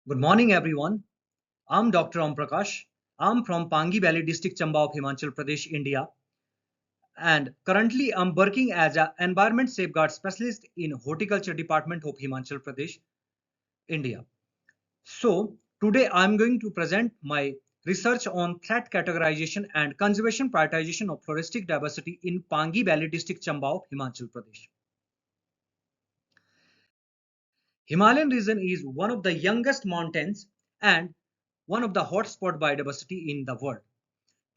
Good morning, everyone. I'm Dr. PRAKASH. I'm from Pangi Valley district, Chamba of Himachal Pradesh, India. And currently, I'm working as an environment safeguard specialist in Horticulture Department of Himachal Pradesh, India. So, today I'm going to present my research on threat categorization and conservation prioritization of floristic diversity in Pangi Valley district, Chamba of Himachal Pradesh. Himalayan region is one of the youngest mountains and one of the hotspot biodiversity in the world.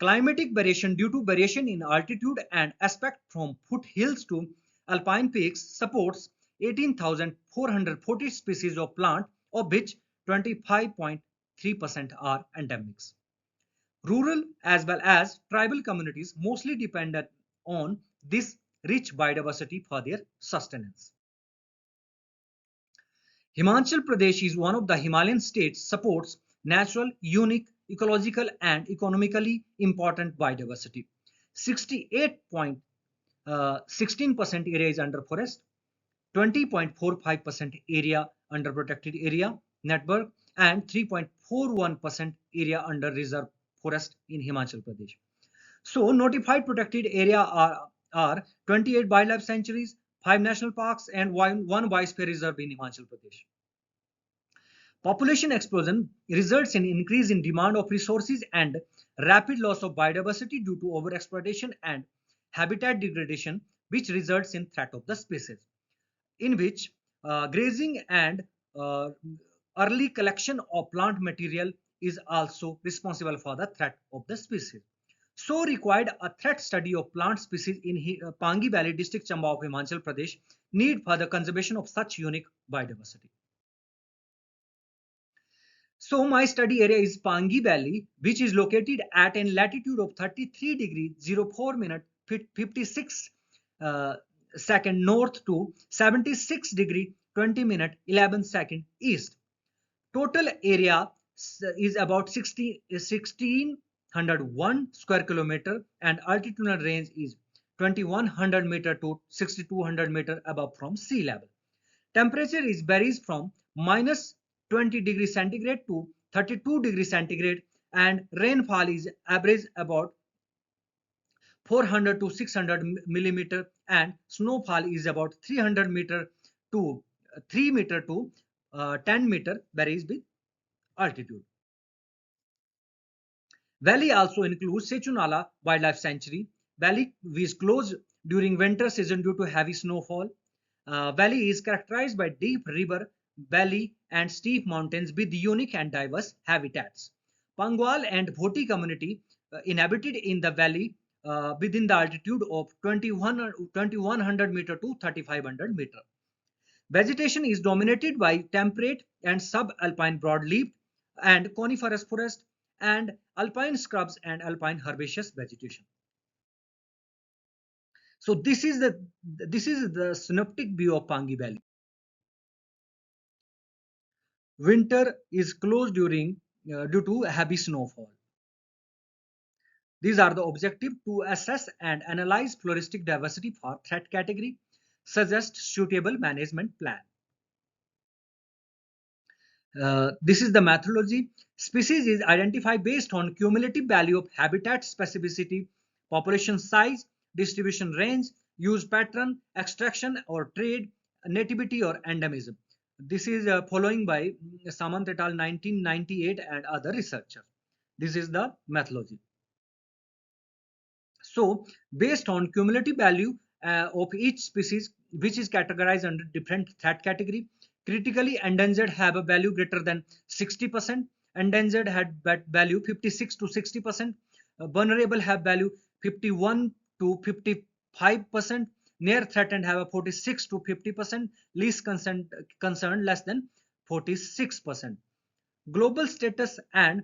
Climatic variation due to variation in altitude and aspect from foothills to alpine peaks supports 18,440 species of plant, of which 25.3% are endemics. Rural as well as tribal communities mostly depend on this rich biodiversity for their sustenance. Himachal Pradesh is one of the Himalayan states supports natural, unique, ecological and economically important biodiversity. 68.16% area is under forest, 20.45% area under protected area network and 3.41% area under reserve forest in Himachal Pradesh. So notified protected area are 28 wildlife sanctuaries, 5 national parks and one biosphere reserve in Himachal Pradesh. Population explosion results in increase in demand of resources and rapid loss of biodiversity due to overexploitation and habitat degradation, which results in threat of the species, in which grazing and uh, early collection of plant material is also responsible for the threat of the species. So required a threat study of plant species in Pangi Valley district, Chamba of Himachal Pradesh, need for the conservation of such unique biodiversity. So my study area is Pangi Valley, which is located at a latitude of 33 degrees 04 minute 56 second north to 76 degree 20 minute 11 second east. Total area is about 1601 square kilometer and altitudinal range is 2100 meter to 6200 meter above from sea level. Temperature is varies from minus 20 degrees centigrade to 32 degrees centigrade and rainfall is average about 400 to 600 millimeter and snowfall is about 300 meter to 3 meter to 10 meter varies with altitude. Valley also includes Sechunala Wildlife Sanctuary. Valley is closed during winter season due to heavy snowfall. Valley is characterized by deep river, valley and steep mountains with unique and diverse habitats. Pangwal and Bhoti community inhabited in the valley within the altitude of 2100 meter to 3500 meter. Vegetation is dominated by temperate and subalpine broadleaf and coniferous forest and alpine scrubs and alpine herbaceous vegetation. So this is the synoptic view of Pangi Valley. Winter is closed due to heavy snowfall. These are the objectives to assess and analyze floristic diversity for threat category, suggest suitable management plan. This is the methodology. Species is identified based on cumulative value of habitat specificity, population size, distribution range, use pattern, extraction or trade, nativity or endemism. This is following by Samant et al. 1998 and other researchers. This is the methodology. So, based on cumulative value of each species, which is categorized under different threat category, critically endangered have a value greater than 60%, endangered had value 56 to 60%, vulnerable have value 51 to 55%, near threatened have a 46 to 50%, least concerned less than 46%. Global status and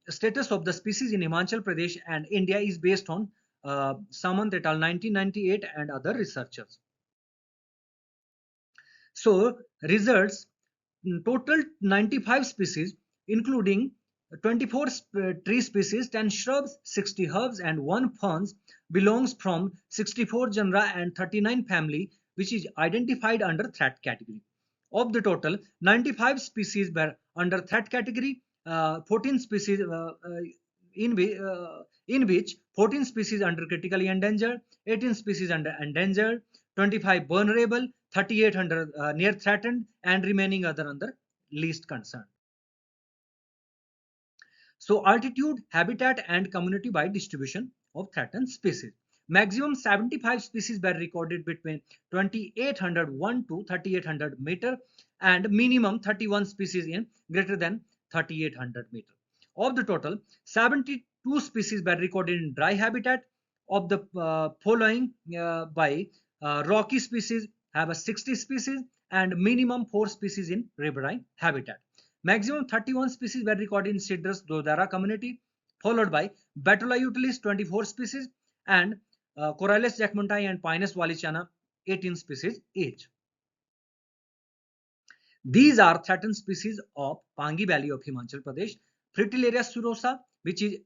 status of the species in Himachal Pradesh and India is based on Samant et al. 1998 and other researchers. So results total 95 species including 24 tree species, 10 shrubs, 60 herbs and 1 ferns belongs from 64 genera and 39 family which is identified under threat category. Of the total, 95 species were under threat category, 14 species in which 14 species under critically endangered, 18 species under endangered, 25 vulnerable, 38 under near threatened, and remaining other under least concern. So altitude, habitat, and community wide distribution of threatened species. Maximum 75 species were recorded between 2801 to 3800 meter, and minimum 31 species in greater than 3800 meter. Of the total, 72 species were recorded in dry habitat. Of the following by rocky species have a 60 species, and minimum 4 species in riverine habitat. Maximum 31 species were recorded in Citrus dodara community, followed by Betula utilis 24 species, and Corylus jackmontii and Pinus wallichiana 18 species each. These are threatened species of Pangi Valley of Himachal Pradesh. Fritillaria spirosa, which is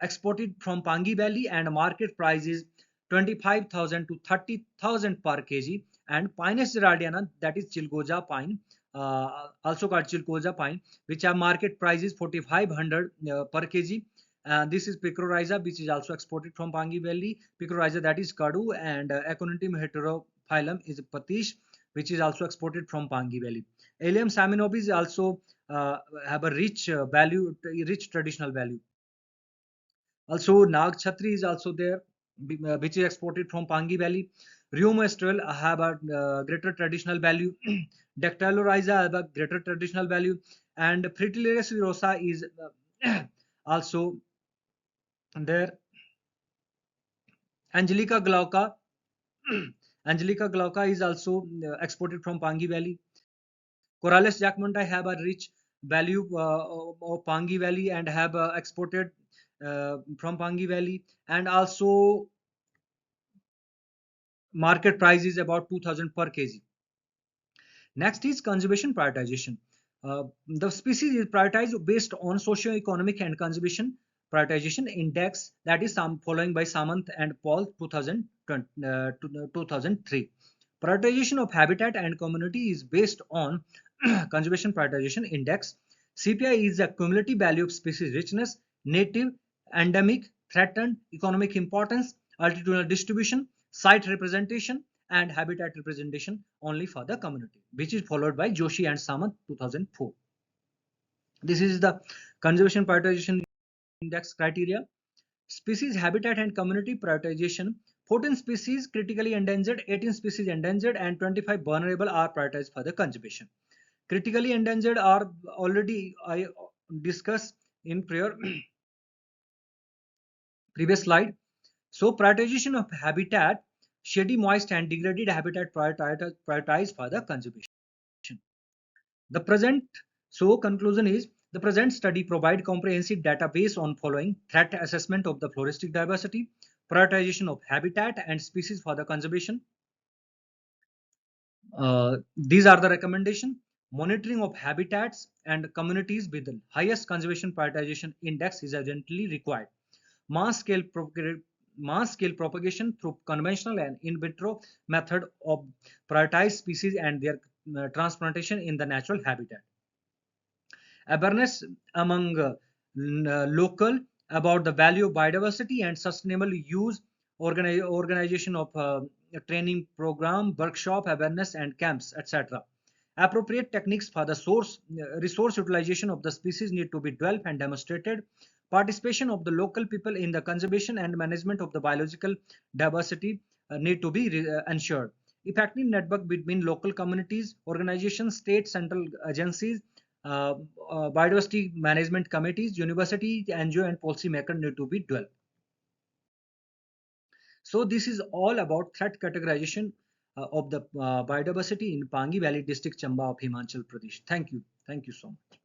exported from Pangi Valley, and market price is 25,000 to 30,000 per kg. And Pinus gerardiana, that is Chilgoja pine, also called Chilgoja pine, which have market price is 4,500 per kg. This is Picrorhiza, which is also exported from Pangi Valley. Picrorhiza, that is Kadu, and Aconitum heterophyllum is Patish, which is also exported from Pangi Valley. Allium saminobis also have a rich rich traditional value. Also, Nag Chhatri is also there, which is exported from Pangi Valley. Rheumastral have a greater traditional value. Dactylorhiza have a greater traditional value, and Fritillaria spirosa is also there. Angelica glauca Angelica glauca is also exported from Pangi Valley. Corylus jackmontii have a rich value of Pangi Valley and have exported from Pangi Valley, and also market price is about 2,000 per kg. Next is conservation prioritization. The species is prioritized based on socio-economic and conservation prioritization index, that is following by Samant and Paul 2003. Prioritization of habitat and community is based on conservation prioritization index. CPI is the cumulative value of species richness, native, endemic, threatened, economic importance, altitudinal distribution, site representation, and habitat representation only for the community, which is followed by Joshi and Samant 2004. This is the conservation prioritization index criteria. Species, habitat, and community prioritization. 14 species critically endangered, 18 species endangered, and 25 vulnerable are prioritized for the conservation. Critically endangered are already I discussed in previous slide. So prioritization of habitat, shady, moist, and degraded habitat prioritized for the conservation. The present, so conclusion is, the present study provide comprehensive database on following: threat assessment of the floristic diversity, prioritization of habitat and species for the conservation. These are the recommendation: monitoring of habitats and communities with the highest conservation prioritization index is urgently required. Mass scale propagation through conventional and in vitro method of prioritized species and their transplantation in the natural habitat. Awareness among local about the value of biodiversity and sustainable use, organization of training program, workshop, awareness and camps, etc. Appropriate techniques for the resource utilization of the species need to be developed and demonstrated. Participation of the local people in the conservation and management of the biological diversity need to be ensured. Effective network between local communities, organizations, state, central agencies, biodiversity management committees, university, NGO, and policymakers need to be developed. So this is all about threat categorization of the biodiversity in Pangi Valley district, Chamba of Himachal Pradesh. Thank you so much.